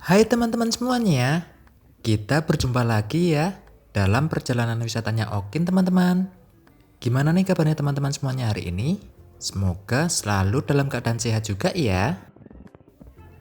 Hai teman-teman semuanya, kita berjumpa lagi ya dalam perjalanan wisatanya Okin teman-teman. Gimana nih kabarnya teman-teman semuanya hari ini? Semoga selalu dalam keadaan sehat juga ya.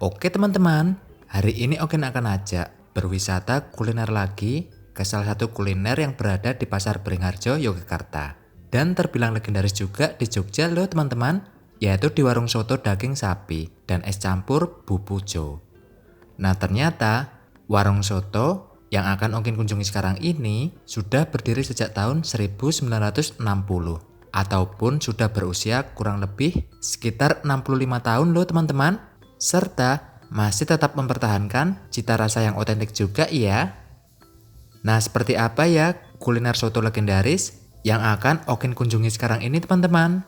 Oke teman-teman, hari ini Okin akan ajak berwisata kuliner lagi ke salah satu kuliner yang berada di Pasar Beringharjo, Yogyakarta. Dan terbilang legendaris juga di Jogja loh teman-teman, yaitu di warung soto daging sapi dan es campur Bu Pujo. Nah ternyata warung soto yang akan Okin kunjungi sekarang ini sudah berdiri sejak tahun 1960 ataupun sudah berusia kurang lebih sekitar 65 tahun loh teman-teman, serta masih tetap mempertahankan cita rasa yang otentik juga ya. Nah seperti apa ya kuliner soto legendaris yang akan Okin kunjungi sekarang ini teman-teman?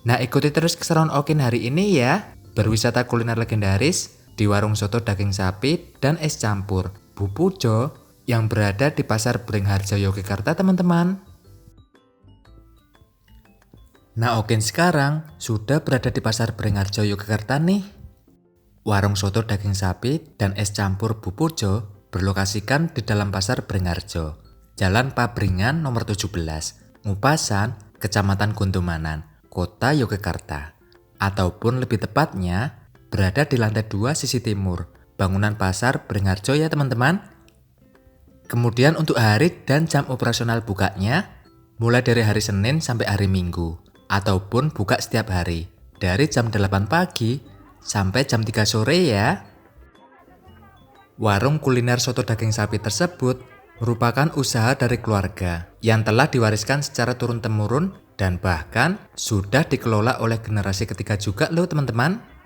Nah ikuti terus keseruan Okin hari ini ya, berwisata kuliner legendaris di warung soto daging sapi dan es campur Bu Pujo yang berada di Pasar Beringharjo, Yogyakarta teman-teman. Nah Okin sekarang sudah berada di Pasar Beringharjo, Yogyakarta nih. Warung soto daging sapi dan es campur Bu Pujo berlokasikan di dalam Pasar Beringharjo, Jalan Pabringan nomor 17, Ngupasan, Kecamatan Guntumanan, Kota Yogyakarta. Ataupun lebih tepatnya berada di lantai 2 sisi timur bangunan Pasar Beringharjo ya teman-teman. Kemudian untuk hari dan jam operasional bukanya mulai dari hari Senin sampai hari Minggu ataupun buka setiap hari dari jam 8 pagi sampai jam 3 sore ya. Warung kuliner soto daging sapi tersebut merupakan usaha dari keluarga yang telah diwariskan secara turun-temurun dan bahkan sudah dikelola oleh generasi ketiga juga loh teman-teman.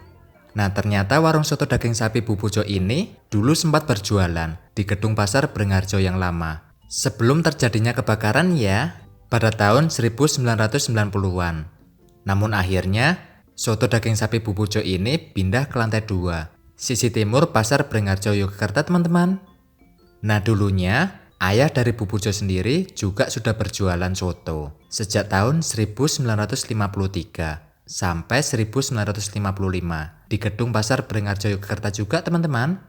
Nah ternyata warung soto daging sapi Bu Pujo ini dulu sempat berjualan di gedung Pasar Beringharjo yang lama sebelum terjadinya kebakaran ya pada tahun 1990-an. Namun akhirnya soto daging sapi Bu Pujo ini pindah ke lantai 2 sisi timur Pasar Beringharjo, Yogyakarta teman-teman. Nah dulunya ayah dari Bu Pujo sendiri juga sudah berjualan soto sejak tahun 1953 sampai 1955 di gedung Pasar Beringharjo, Yogyakarta juga teman-teman.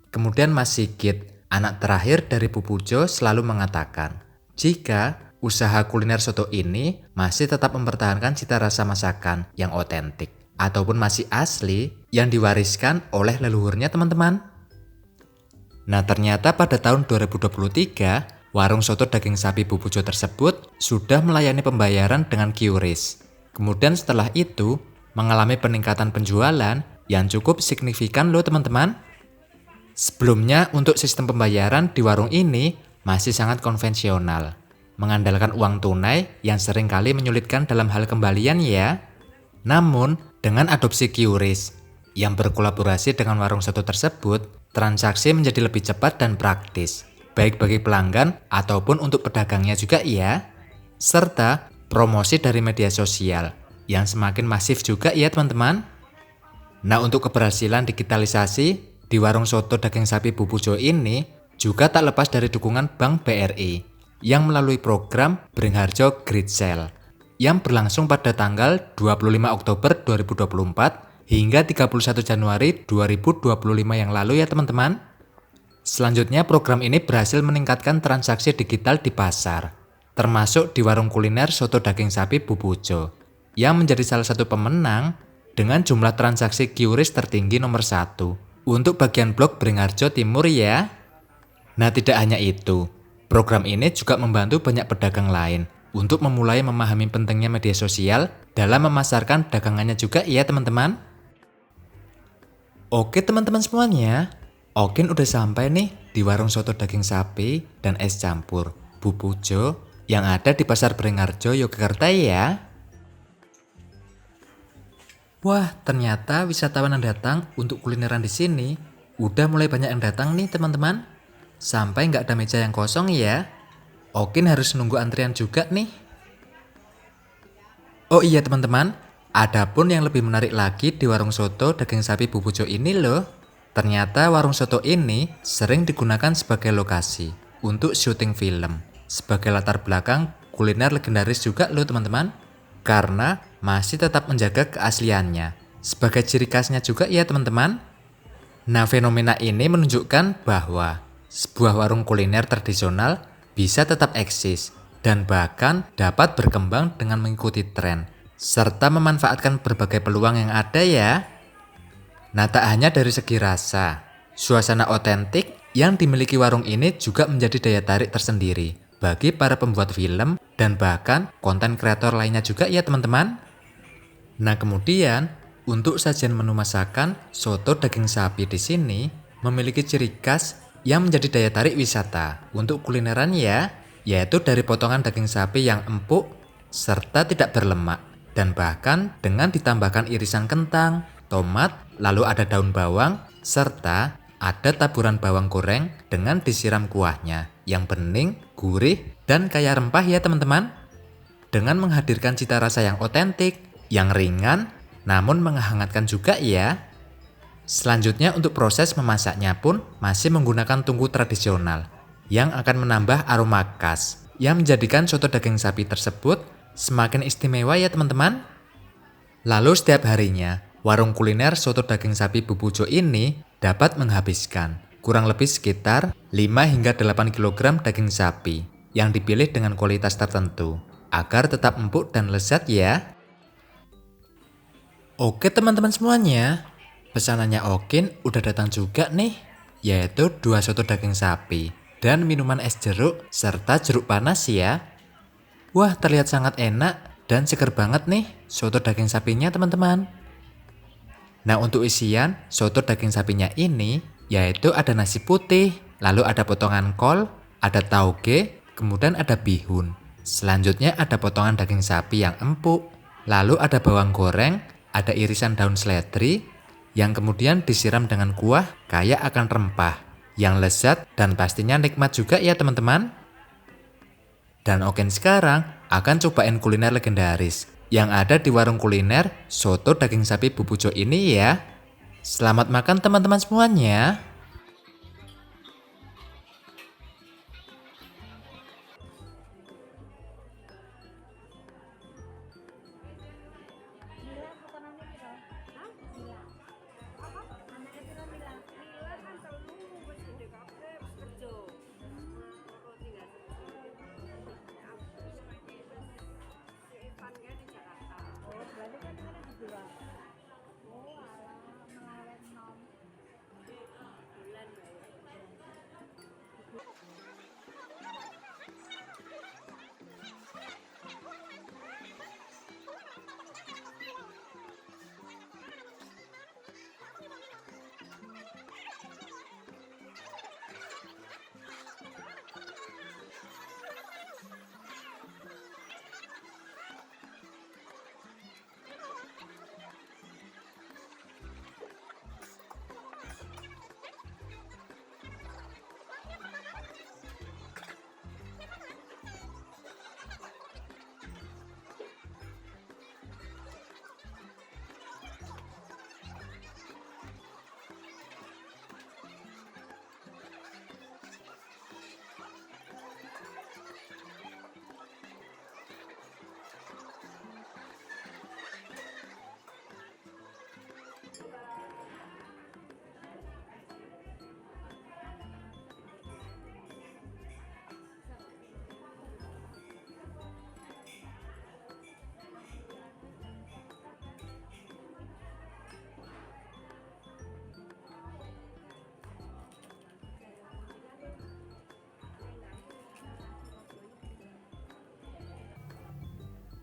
Kemudian Mas Sigit, anak terakhir dari Bu Pujo, selalu mengatakan jika usaha kuliner soto ini masih tetap mempertahankan cita rasa masakan yang otentik ataupun masih asli yang diwariskan oleh leluhurnya teman-teman. Nah ternyata pada tahun 2023 warung soto daging sapi Bu Pujo tersebut sudah melayani pembayaran dengan QRIS. Kemudian setelah itu mengalami peningkatan penjualan yang cukup signifikan loh teman-teman. Sebelumnya untuk sistem pembayaran di warung ini masih sangat konvensional, mengandalkan uang tunai yang seringkali menyulitkan dalam hal kembalian ya. Namun dengan adopsi QRIS yang berkolaborasi dengan warung soto tersebut, transaksi menjadi lebih cepat dan praktis, baik bagi pelanggan ataupun untuk pedagangnya juga ya. Serta promosi dari media sosial yang semakin masif juga ya teman-teman. Nah untuk keberhasilan digitalisasi di warung soto daging sapi Bu Pujo ini juga tak lepas dari dukungan Bank BRI yang melalui program Beringharjo Great Sale yang berlangsung pada tanggal 25 Oktober 2024 hingga 31 Januari 2025 yang lalu ya teman-teman. Selanjutnya program ini berhasil meningkatkan transaksi digital di pasar, termasuk di warung kuliner soto daging sapi Bu Pujo, yang menjadi salah satu pemenang dengan jumlah transaksi QRIS tertinggi nomor 1 untuk bagian blok Beringharjo Timur ya. Nah tidak hanya itu, program ini juga membantu banyak pedagang lain untuk memulai memahami pentingnya media sosial dalam memasarkan dagangannya juga ya teman-teman. Oke teman-teman semuanya, Okin udah sampai nih di warung soto daging sapi dan es campur Bu Pujo yang ada di Pasar Beringharjo, Yogyakarta ya. Wah, ternyata wisatawan yang datang untuk kulineran di sini udah mulai banyak yang datang nih teman-teman. Sampai nggak ada meja yang kosong ya. Okin harus nunggu antrian juga nih. Oh iya teman-teman, ada pun yang lebih menarik lagi di warung soto daging sapi Bu Pujo ini loh. Ternyata warung soto ini sering digunakan sebagai lokasi untuk syuting film, sebagai latar belakang kuliner legendaris juga loh teman-teman. Karena masih tetap menjaga keasliannya, sebagai ciri khasnya juga ya teman-teman. Nah, fenomena ini menunjukkan bahwa sebuah warung kuliner tradisional bisa tetap eksis dan bahkan dapat berkembang dengan mengikuti tren serta memanfaatkan berbagai peluang yang ada ya. Nah, tak hanya dari segi rasa, suasana otentik yang dimiliki warung ini juga menjadi daya tarik tersendiri bagi para pembuat film dan bahkan konten kreator lainnya juga ya teman-teman. Nah, kemudian untuk sajian menu masakan soto daging sapi di sini memiliki ciri khas yang menjadi daya tarik wisata untuk kulineran ya, yaitu dari potongan daging sapi yang empuk serta tidak berlemak dan bahkan dengan ditambahkan irisan kentang, tomat, lalu ada daun bawang serta ada taburan bawang goreng dengan disiram kuahnya yang bening, gurih, dan kaya rempah ya teman-teman. Dengan menghadirkan cita rasa yang otentik, yang ringan, namun menghangatkan juga ya. Selanjutnya untuk proses memasaknya pun masih menggunakan tungku tradisional yang akan menambah aroma khas yang menjadikan soto daging sapi tersebut semakin istimewa ya teman-teman. Lalu setiap harinya, warung kuliner soto daging sapi Bu Pujo ini dapat menghabiskan kurang lebih sekitar 5 hingga 8 kg daging sapi yang dipilih dengan kualitas tertentu agar tetap empuk dan lezat ya. Oke teman-teman semuanya, pesanannya Okin udah datang juga nih, yaitu 2 soto daging sapi dan minuman es jeruk serta jeruk panas ya. Wah, terlihat sangat enak dan seger banget nih soto daging sapinya teman-teman. Nah, untuk isian soto daging sapinya ini yaitu ada nasi putih, lalu ada potongan kol, ada tauge, kemudian ada bihun. Selanjutnya ada potongan daging sapi yang empuk, lalu ada bawang goreng, ada irisan daun seledri, yang kemudian disiram dengan kuah kaya akan rempah, yang lezat dan pastinya nikmat juga ya teman-teman. Dan Okin sekarang akan cobain kuliner legendaris yang ada di warung kuliner soto daging sapi Bu Pujo ini ya. Selamat makan teman-teman semuanya.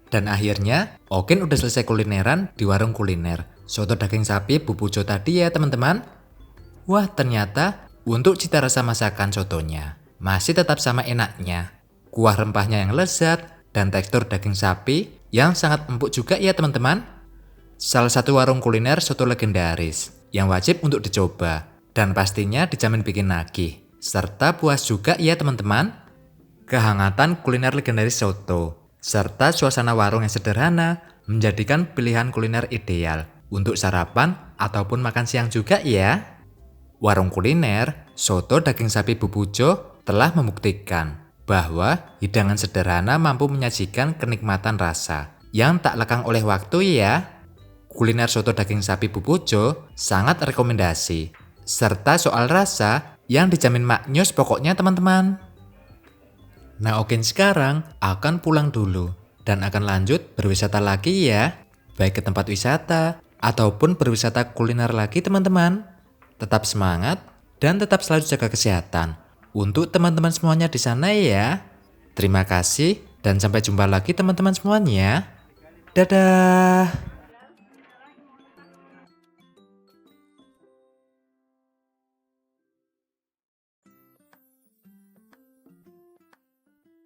Dan akhirnya, Okin udah selesai kulineran di warung kuliner soto daging sapi Bu Pujo tadi ya teman-teman. Wah, ternyata untuk cita rasa masakan sotonya masih tetap sama enaknya. Kuah rempahnya yang lezat dan tekstur daging sapi yang sangat empuk juga ya teman-teman. Salah satu warung kuliner soto legendaris yang wajib untuk dicoba dan pastinya dijamin bikin nagih serta puas juga ya teman-teman. Kehangatan kuliner legendaris soto serta suasana warung yang sederhana menjadikan pilihan kuliner ideal untuk sarapan ataupun makan siang juga ya. Warung kuliner soto daging sapi Bu Pujo telah membuktikan bahwa hidangan sederhana mampu menyajikan kenikmatan rasa yang tak lekang oleh waktu ya. Kuliner soto daging sapi Bu Pujo sangat rekomendasi. serta soal rasa yang dijamin maknyus pokoknya teman-teman. Nah oke, sekarang akan pulang dulu dan akan lanjut berwisata lagi ya. Baik ke tempat wisata ataupun berwisata kuliner lagi teman-teman. Tetap semangat dan tetap selalu jaga kesehatan untuk teman-teman semuanya di sana ya. Terima kasih dan sampai jumpa lagi teman-teman semuanya. Dadah.